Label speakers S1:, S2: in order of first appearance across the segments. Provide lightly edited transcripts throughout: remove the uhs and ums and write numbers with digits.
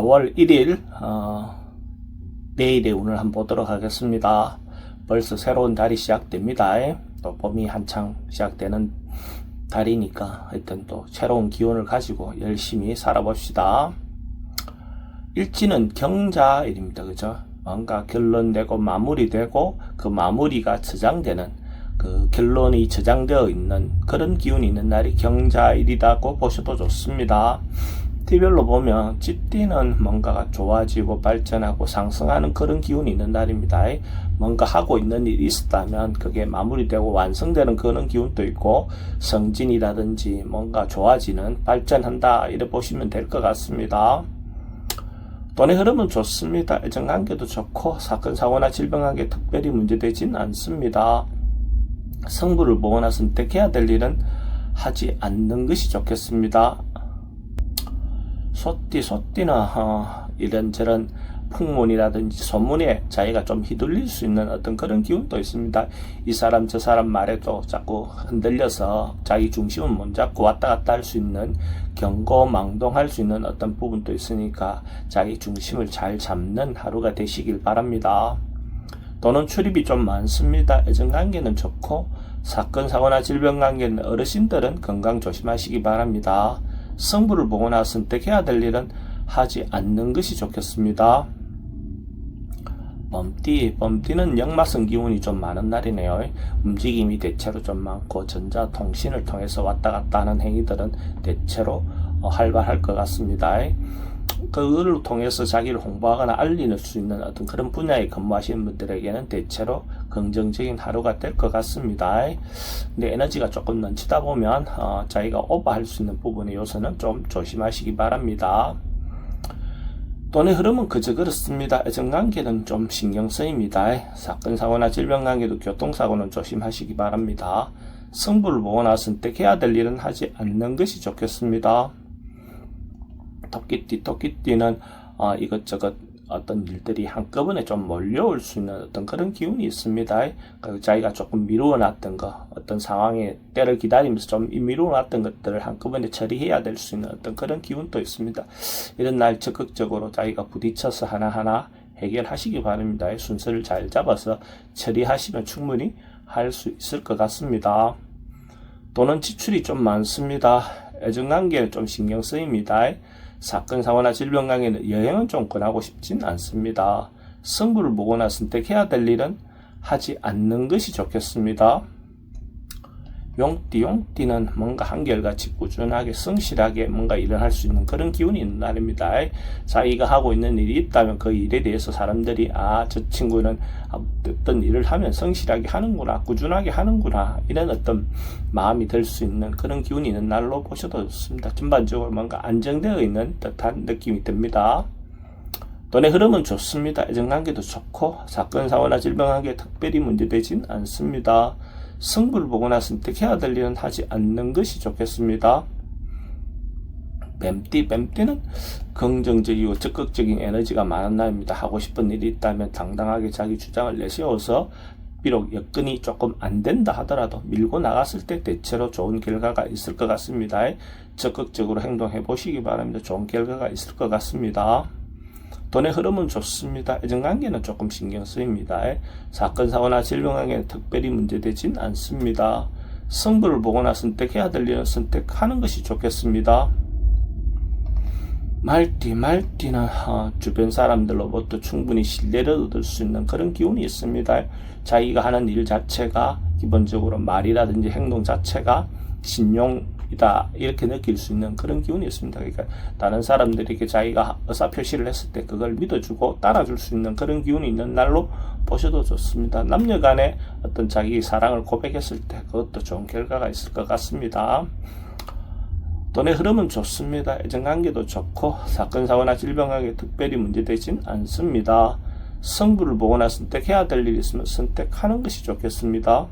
S1: 4월 1일 내일의 운을 한번 보도록 하겠습니다. 벌써 새로운 달이 시작됩니다. 또 봄이 한창 시작되는 달이니까 하여튼 또 새로운 기운을 가지고 열심히 살아봅시다. 일지는 경자일입니다. 그죠? 뭔가 결론되고 마무리되고 그 마무리가 저장되는 그 결론이 저장되어 있는 그런 기운이 있는 날이 경자일이라고 보셔도 좋습니다. 티별로 보면 찌띠는 뭔가가 좋아지고 발전하고 상승하는 그런 기운이 있는 날입니다. 뭔가 하고 있는 일이 있었다면 그게 마무리되고 완성되는 그런 기운도 있고, 성진이라든지 뭔가 좋아지는, 발전한다 이렇게 보시면 될 것 같습니다. 돈의 흐름은 좋습니다. 애정관계도 좋고 사건 사고나 질병관계 특별히 문제되진 않습니다. 성부를 보거나 선택해야 될 일은 하지 않는 것이 좋겠습니다. 소띠는 이런저런 풍문이라든지 소문에 자기가 좀 휘둘릴 수 있는 어떤 그런 기운도 있습니다. 이 사람 저 사람 말에도 자꾸 흔들려서 자기 중심은 못 잡고 왔다 갔다 할 수 있는, 경고망동할 수 있는 어떤 부분도 있으니까 자기 중심을 잘 잡는 하루가 되시길 바랍니다. 돈은 출입이 좀 많습니다. 애정관계는 좋고 사건 사고나 질병관계는 어르신들은 건강 조심하시기 바랍니다. 성부를 보거나 선택해야 될 일은 하지 않는 것이 좋겠습니다. 범띠는 역마성 기운이 좀 많은 날이네요. 움직임이 대체로 좀 많고 전자통신을 통해서 왔다 갔다 하는 행위들은 대체로 활발할 것 같습니다. 그걸 통해서 자기를 홍보하거나 알릴 수 있는 어떤 그런 분야에 근무하시는 분들에게는 대체로 긍정적인 하루가 될 것 같습니다. 근데 에너지가 조금 넘치다 보면 자기가 오버할 수 있는 부분의 요소는 좀 조심하시기 바랍니다. 돈의 흐름은 그저 그렇습니다. 애정관계는 좀 신경 쓰입니다. 사건 사고나 질병관계도 교통사고는 조심하시기 바랍니다. 성부를 보거나 선택해야 될 일은 하지 않는 것이 좋겠습니다. 토끼띠는 이것저것 어떤 일들이 한꺼번에 좀 몰려올 수 있는 어떤 그런 기운이 있습니다. 자기가 조금 미루어놨던 거, 어떤 상황에 때를 기다리면서 좀 미루어놨던 것들을 한꺼번에 처리해야 될 수 있는 어떤 그런 기운도 있습니다. 이런 날 적극적으로 자기가 부딪혀서 하나하나 해결하시기 바랍니다. 순서를 잘 잡아서 처리하시면 충분히 할 수 있을 것 같습니다. 돈은 지출이 좀 많습니다. 애정관계는 좀 신경 쓰입니다. 사건 사고나 질병관계는 여행은 좀 권하고 싶진 않습니다. 성부를 보거나 선택해야 될 일은 하지 않는 것이 좋겠습니다. 용띠는 뭔가 한결같이 꾸준하게 성실하게 뭔가 일을 할 수 있는 그런 기운이 있는 날입니다. 자기가 하고 있는 일이 있다면 그 일에 대해서 사람들이 저 친구는 어떤 일을 하면 성실하게 하는구나, 꾸준하게 하는구나, 이런 어떤 마음이 들 수 있는 그런 기운이 있는 날로 보셔도 좋습니다. 전반적으로 뭔가 안정되어 있는 듯한 느낌이 듭니다. 돈의 흐름은 좋습니다. 애정관계도 좋고 사건 사고나 질병관계 특별히 문제되진 않습니다. 성부를 보거나 선택해야 될 일은 하지 않는 것이 좋겠습니다. 뱀띠는 긍정적이고 적극적인 에너지가 많은 날입니다. 하고 싶은 일이 있다면 당당하게 자기 주장을 내세워서 비록 여건이 조금 안 된다 하더라도 밀고 나갔을 때 대체로 좋은 결과가 있을 것 같습니다. 적극적으로 행동해 보시기 바랍니다. 좋은 결과가 있을 것 같습니다. 돈의 흐름은 좋습니다. 애정관계는 조금 신경 쓰입니다. 사건 사고나 질병관계는 특별히 문제되진 않습니다. 성부를 보거나 선택해야 될 일은 선택하는 것이 좋겠습니다. 말띠는 주변 사람들로부터 충분히 신뢰를 얻을 수 있는 그런 기운이 있습니다. 자기가 하는 일 자체가 기본적으로 말이라든지 행동 자체가 신용이다 이렇게 느낄 수 있는 그런 기운이 있습니다. 그러니까 다른 사람들에게 자기가 의사표시를 했을 때 그걸 믿어주고 따라줄 수 있는 그런 기운이 있는 날로 보셔도 좋습니다. 남녀 간에 어떤 자기 사랑을 고백했을 때 그것도 좋은 결과가 있을 것 같습니다. 돈의 흐름은 좋습니다. 애정관계도 좋고 사건 사고나 질병관계 특별히 문제되진 않습니다. 성부를 보거나 선택해야 될 일이 있으면 선택하는 것이 좋겠습니다.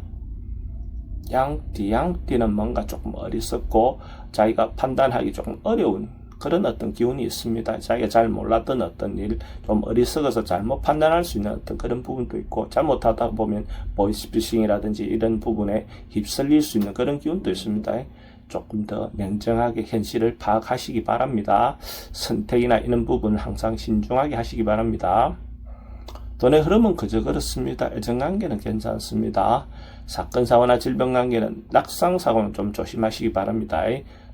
S1: 양띠는 뭔가 조금 어리석고 자기가 판단하기 조금 어려운 그런 어떤 기운이 있습니다. 자기가 잘 몰랐던 어떤 일, 좀 어리석어서 잘못 판단할 수 있는 어떤 그런 부분도 있고, 잘못하다 보면 보이스피싱이라든지 이런 부분에 휩쓸릴 수 있는 그런 기운도 있습니다. 조금 더 냉정하게 현실을 파악하시기 바랍니다. 선택이나 이런 부분 항상 신중하게 하시기 바랍니다. 돈의 흐름은 그저 그렇습니다. 애정관계는 괜찮습니다. 사건, 사고나 질병 관계는 낙상, 사고는 좀 조심하시기 바랍니다.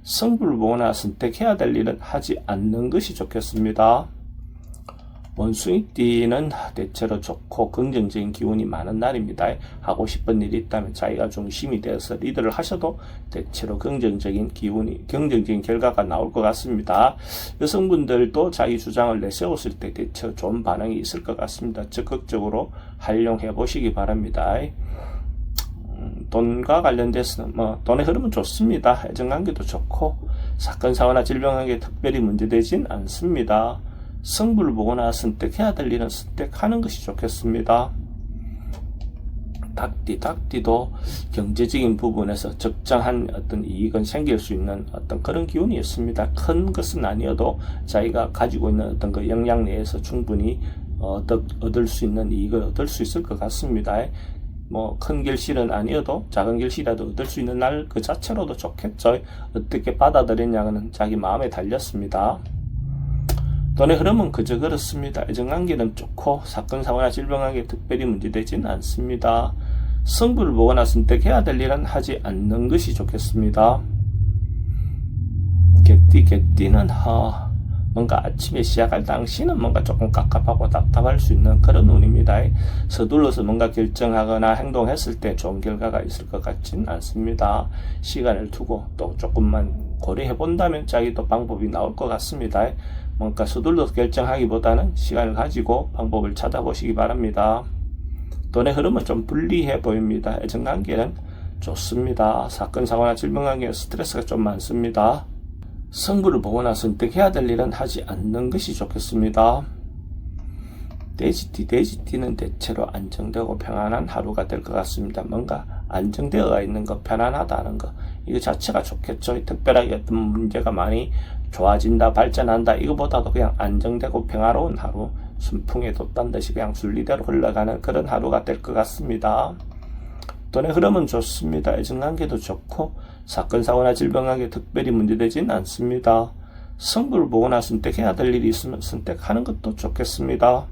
S1: 승부를 보거나 선택해야 될 일은 하지 않는 것이 좋겠습니다. 원숭이띠는 대체로 좋고 긍정적인 기운이 많은 날입니다. 하고 싶은 일이 있다면 자기가 중심이 되어서 리드를 하셔도 대체로 긍정적인 결과가 나올 것 같습니다. 여성분들도 자기 주장을 내세웠을 때 대체로 좋은 반응이 있을 것 같습니다. 적극적으로 활용해 보시기 바랍니다. 돈과 관련돼서는 돈의 흐름은 좋습니다. 애정관계도 좋고 사건, 사고나 질병 관계에 특별히 문제되진 않습니다. 승부를 보거나 선택해야 될 일은 선택하는 것이 좋겠습니다. 닭띠도 경제적인 부분에서 적정한 어떤 이익은 생길 수 있는 어떤 그런 기운이 있습니다. 큰 것은 아니어도 자기가 가지고 있는 어떤 그 역량 내에서 충분히 얻을 수 있는 이익을 얻을 수 있을 것 같습니다. 큰 결실은 아니어도 작은 결실이라도 얻을 수 있는 날 그 자체로도 좋겠죠. 어떻게 받아들이냐는 자기 마음에 달렸습니다. 돈의 흐름은 그저 그렇습니다. 애정관계는 좋고 사건, 사고나 질병 관계에 특별히 문제되지는 않습니다. 승부를 보거나 선택해야 될 일은 하지 않는 것이 좋겠습니다. 개띠는 뭔가 아침에 시작할 당시는 뭔가 조금 깝깝하고 답답할 수 있는 그런 운입니다. 서둘러서 뭔가 결정하거나 행동했을 때 좋은 결과가 있을 것 같지는 않습니다. 시간을 두고 또 조금만 고려해 본다면 자기도 방법이 나올 것 같습니다. 뭔가 서둘러서 결정하기보다는 시간을 가지고 방법을 찾아보시기 바랍니다. 돈의 흐름은 좀 불리해 보입니다. 애정관계는 좋습니다. 사건, 사고나 질병 관계에 스트레스가 좀 많습니다. 승부를 보거나 선택해야 될 일은 하지 않는 것이 좋겠습니다. 돼지띠는 대체로 안정되고 평안한 하루가 될 것 같습니다. 뭔가 안정되어 있는 것, 편안하다는 것, 이거 자체가 좋겠죠. 특별하게 어떤 문제가 많이 좋아진다, 발전한다, 이거보다도 그냥 안정되고 평화로운 하루, 순풍에 돛단 듯이 그냥 순리대로 흘러가는 그런 하루가 될 것 같습니다. 돈의 흐름은 좋습니다. 애정관계도 좋고 사건, 사고나 질병 관계에 특별히 문제되진 않습니다. 승부를 보거나 선택해야 될 일이 있으면 선택하는 것도 좋겠습니다.